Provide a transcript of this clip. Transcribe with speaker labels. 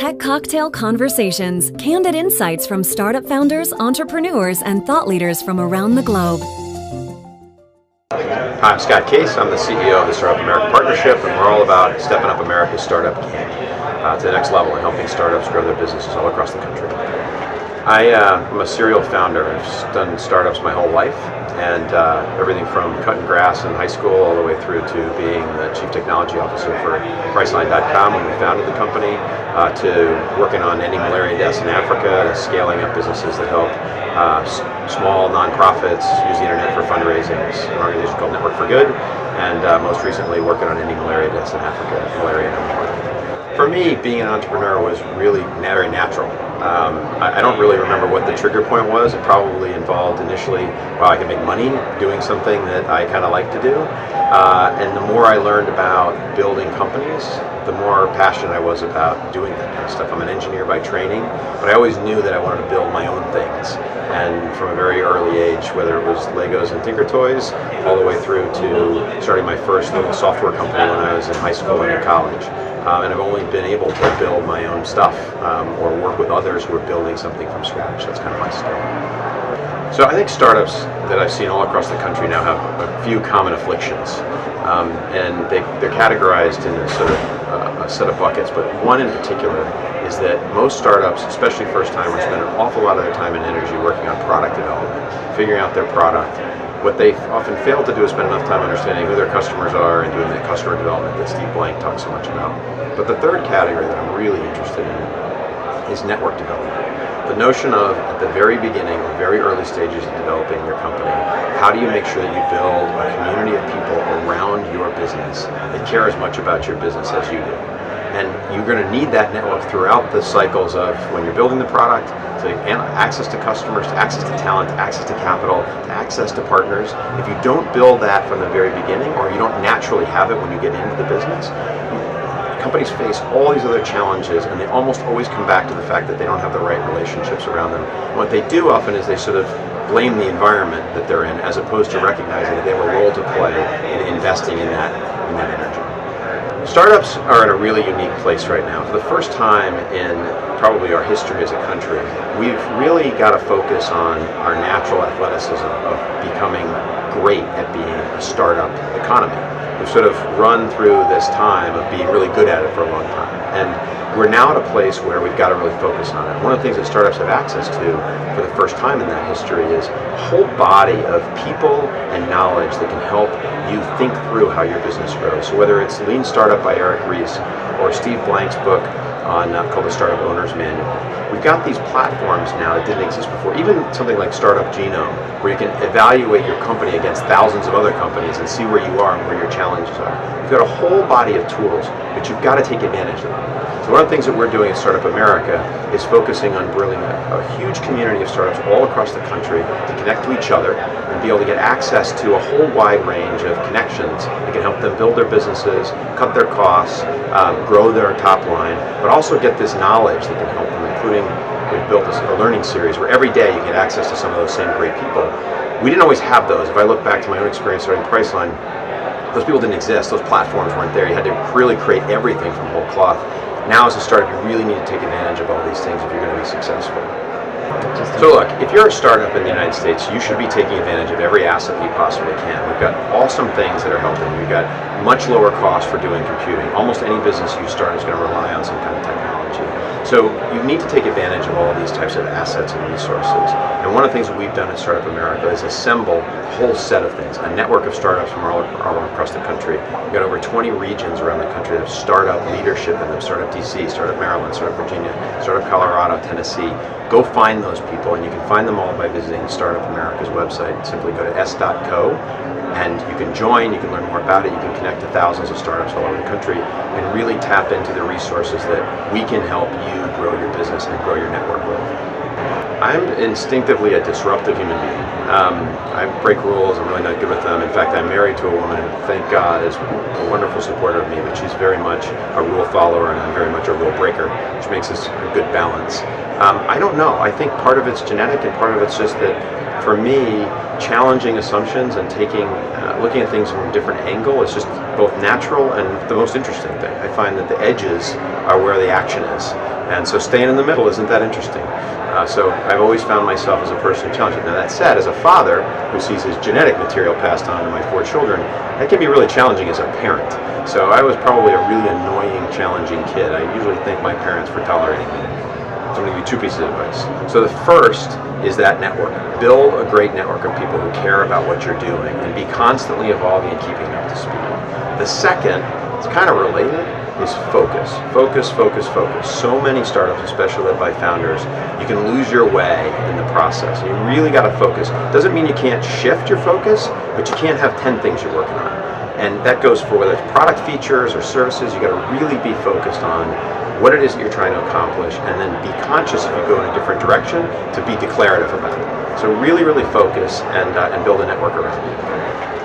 Speaker 1: Tech Cocktail Conversations, candid insights from startup founders, entrepreneurs, and thought leaders from around the globe.
Speaker 2: Hi, I'm Scott Case. I'm the CEO of the Startup America Partnership, and we're all about stepping up America's startup game to the next level and helping startups grow their businesses all across the country. I'm a serial founder. I've done startups my whole life, and everything from cutting grass in high school all the way through to being the Chief Technology Officer for Priceline.com when we founded the company, to working on ending malaria deaths in Africa, to scaling up businesses that help small nonprofits use the internet for fundraising. It's an organization called Network for Good, and most recently working on ending malaria deaths in Africa, malaria number one. For me, being an entrepreneur was really very natural. I don't really remember what the trigger point was. It probably involved initially, well, I can make money doing something that I kind of like to do. And the more I learned about building companies, the more passionate I was about doing that kind of stuff. I'm an engineer by training, but I always knew that I wanted to build my own things. And from a very early age, whether it was Legos and Tinker Toys, all the way through to starting my first little software company when I was in high school and in college. And I've only been able to build my own stuff or work with others who are building something from scratch. That's kind of my style. So I think startups that I've seen all across the country now have a few common afflictions. And they're categorized in a set of buckets, but one in particular is that most startups, especially first-timers, spend an awful lot of their time and energy working on product development, figuring out their product. What they often fail to do is spend enough time understanding who their customers are and doing the customer development that Steve Blank talks so much about. But the third category that I'm really interested in is network development. The notion of, at the very beginning or very early stages of developing your company, how do you make sure that you build a community of people around your business that care as much about your business as you do? And you're going to need that network throughout the cycles of when you're building the product, to access to customers, to access to talent, to access to capital, to access to partners. If you don't build that from the very beginning, or you don't naturally have it when you get into the business, companies face all these other challenges, and they almost always come back to the fact that they don't have the right relationships around them. And what they do often is they sort of blame the environment that they're in, as opposed to recognizing that they have a role to play in investing in that energy. Startups are in a really unique place right now. For the first time in probably our history as a country, we've really got to focus on our natural athleticism of becoming great at being a startup economy. We've sort of run through this time of being really good at it for a long time. And we're now at a place where we've got to really focus on it. One of the things that startups have access to for the first time in that history is a whole body of people and knowledge that can help you think through how your business grows. So whether it's Lean Startup by Eric Ries or Steve Blank's book on called the Startup Owner's Manual, we've got these platforms now that didn't exist before. Even something like Startup Genome, where you can evaluate your company against thousands of other companies and see where you are and where your challenges are. You've got a whole body of tools, but you've got to take advantage of them. So one of the things that we're doing at Startup America is focusing on building a huge community of startups all across the country to connect to each other and be able to get access to a whole wide range of connections that can help them build their businesses, cut their costs, grow their top line, but also get this knowledge that can help them, including we've built a learning series where every day you get access to some of those same great people. We didn't always have those. If I look back to my own experience starting Priceline, those people didn't exist. Those platforms weren't there. You had to really create everything from whole cloth. Now as a startup, you really need to take advantage of all these things if you're going to be successful. So look, if you're a startup in the United States, you should be taking advantage of every asset you possibly can. We've got awesome things that are helping. We've got much lower cost for doing computing. Almost any business you start is going to rely on some kind of technology. So you need to take advantage of all of these types of assets and resources. And one of the things that we've done at Startup America is assemble a whole set of things, a network of startups from all across the country. We've got over 20 regions around the country that have startup leadership in them. Startup DC, Startup Maryland, Startup Virginia, Startup Colorado, Tennessee. Go find those people, and you can find them all by visiting Startup America's website. Simply go to s.co. and you can join, you can learn more about it, you can connect to thousands of startups all over the country and really tap into the resources that we can help you grow your business and grow your network with. I'm instinctively a disruptive human being. I break rules, I'm really not good with them. In fact, I'm married to a woman who, thank God, is a wonderful supporter of me, but she's very much a rule follower and I'm very much a rule breaker, which makes us a good balance. I don't know, I think part of it's genetic and part of it's just that for me, challenging assumptions and looking at things from a different angle is just both natural and the most interesting thing. I find that the edges are where the action is, and so staying in the middle isn't that interesting. So I've always found myself as a person challenging. Now that said, as a father who sees his genetic material passed on to my 4 children, that can be really challenging as a parent. So I was probably a really annoying, challenging kid. I usually thank my parents for tolerating me. So I'm going to give you 2 pieces of advice. So the first is that network. Build a great network of people who care about what you're doing and be constantly evolving and keeping up to speed. The second, it's kind of related, is focus. Focus, focus, focus. So many startups, especially led by founders, you can lose your way in the process. You really got to focus. Doesn't mean you can't shift your focus, but you can't have 10 things you're working on. And that goes for whether it's product features or services. You got to really be focused on what it is that you're trying to accomplish, and then be conscious if you go in a different direction to be declarative about it. So really, really focus and build a network around you.